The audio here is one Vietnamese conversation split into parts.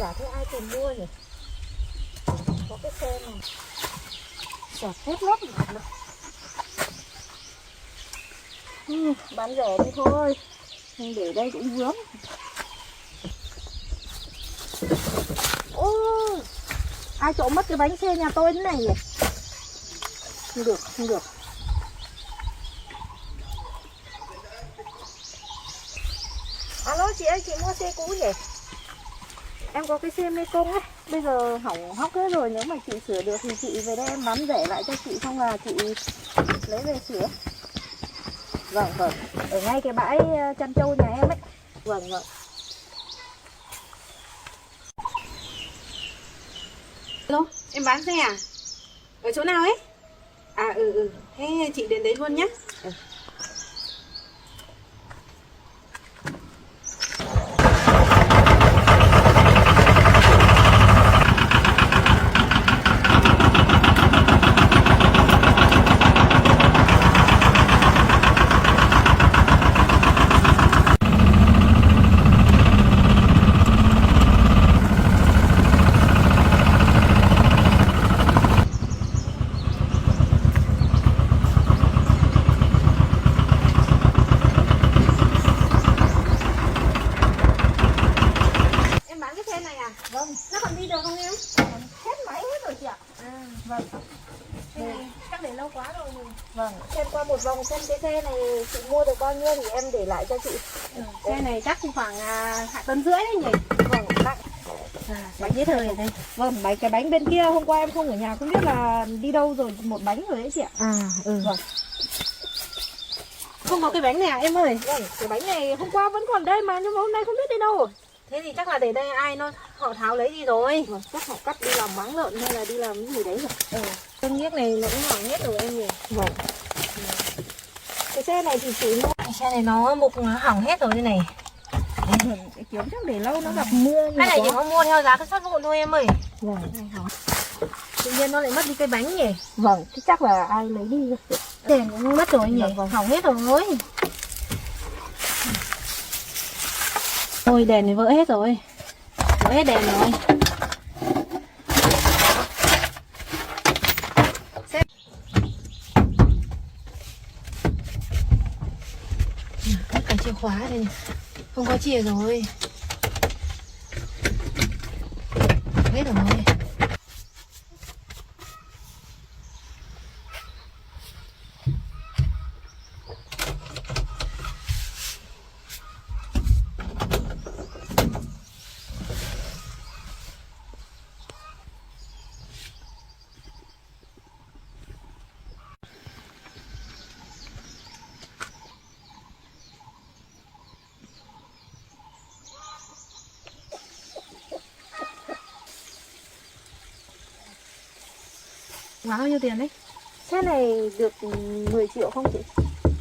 chả thấy ai tìm mua nhỉ. Có cái xe này sọt hết lót rồi. Bán rẻ đi thôi, nhưng để đây cũng vướng. Ôi, ai trộm mất cái bánh xe nhà tôi thế này nhỉ? Không được, không được. Alo chị ơi, chị mua xe cũ nhỉ? Em có cái xe Mekong ấy, bây giờ hỏng hóc hết rồi, nếu mà chị sửa được thì chị về đây em bán rẻ lại cho chị, xong là chị lấy về sửa. Vâng, vâng, ở ngay cái bãi chăn trâu nhà em ấy. Vâng, vâng. Alo, em bán xe à? Ở chỗ nào ấy? À thế chị đến đấy luôn nhé. Vâng. Nó còn đi được không em? Hết máy hết rồi chị ạ. Vâng. Cái này chắc để lâu quá rồi mình. Vâng, xem qua một vòng xem cái xe này chị mua được bao nhiêu thì em để lại cho chị. Xe này chắc khoảng 2,5 tấn đấy nhỉ? Vâng, nặng. Bánh giấy thời đây. Vâng, cái bánh bên kia hôm qua em không ở nhà, không biết là đi đâu rồi, một bánh rồi đấy chị ạ. Vâng. Không có cái bánh này à em ơi? Vâng, cái bánh này hôm qua vẫn còn đây mà, nhưng mà hôm nay không biết đi đâu rồi. Thế thì chắc là để đây họ tháo lấy đi rồi. Vâng, chắc họ cắt đi làm máng lợn hay là đi làm cái gì đấy rồi. Cân nhiếc này nó cũng hỏng hết rồi em nhỉ? Vâng. Cái xe này thì chị mua. Cái xe này nó mục nó hỏng hết rồi đây này. Cái kiếm chắc để lâu nó gặp mưa. Cái này chỉ có mua theo giá cái sắt vụn thôi em ơi. Vâng. Tự nhiên nó lại mất đi cái bánh nhỉ? Vâng, thế chắc là ai lấy đi rồi. Đèn cũng mất rồi nhỉ? Vâng. Hỏng hết rồi. Ôi đèn này vỡ hết rồi. Vỡ hết đèn rồi. Tất cả chìa khóa đây này. Không có chìa rồi. Hết rồi. Bao nhiêu tiền đấy? Xe này được 10 triệu không chị?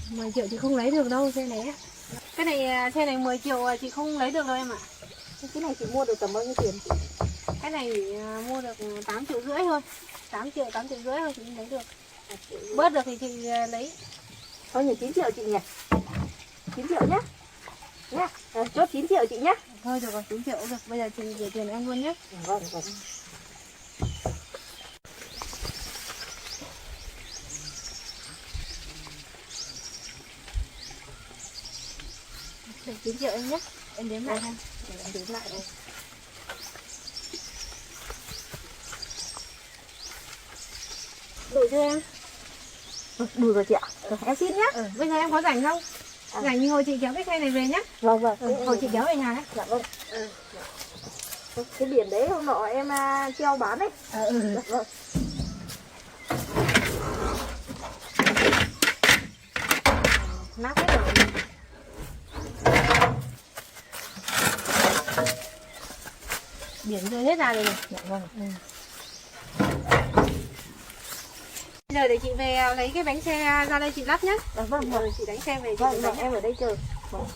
10 triệu chị không lấy được đâu xe này. Cái này xe này 10 triệu chị không lấy được đâu em ạ. Cái này chị mua được tầm bao nhiêu tiền chị? Cái này mua được 8,5 triệu thôi. 8 triệu rưỡi thôi chị lấy được. Bớt được thì chị lấy. Thôi nhỉ, 9 triệu chị nhỉ? 9 triệu nhá. Nhá, chốt 9 triệu chị nhá. Thôi được rồi, 9 triệu được. Bây giờ chị gửi tiền em luôn nhé. Vâng, vâng. Được 9 triệu em nhé. Em đếm lại ha. Để em đếm lại đây. Đủ chưa em? Đủ rồi chị ạ. Em xin nhá. Bây giờ em có rảnh không? Rảnh như hồi chị kéo cái xe này về nhé. Vâng, vâng. Hồi chị kéo về nhà đấy. Dạ vâng. Cái biển đấy hôm nọ em treo bán đấy. Dạ vâng. Nát hết rồi. Biển rơi hết ra rồi này. Dạ vâng. Bây giờ để chị về lấy cái bánh xe ra đây chị lắp nhé. Vâng, Rồi chị đánh xe về chị vâng, em ở đây chờ. Vâng.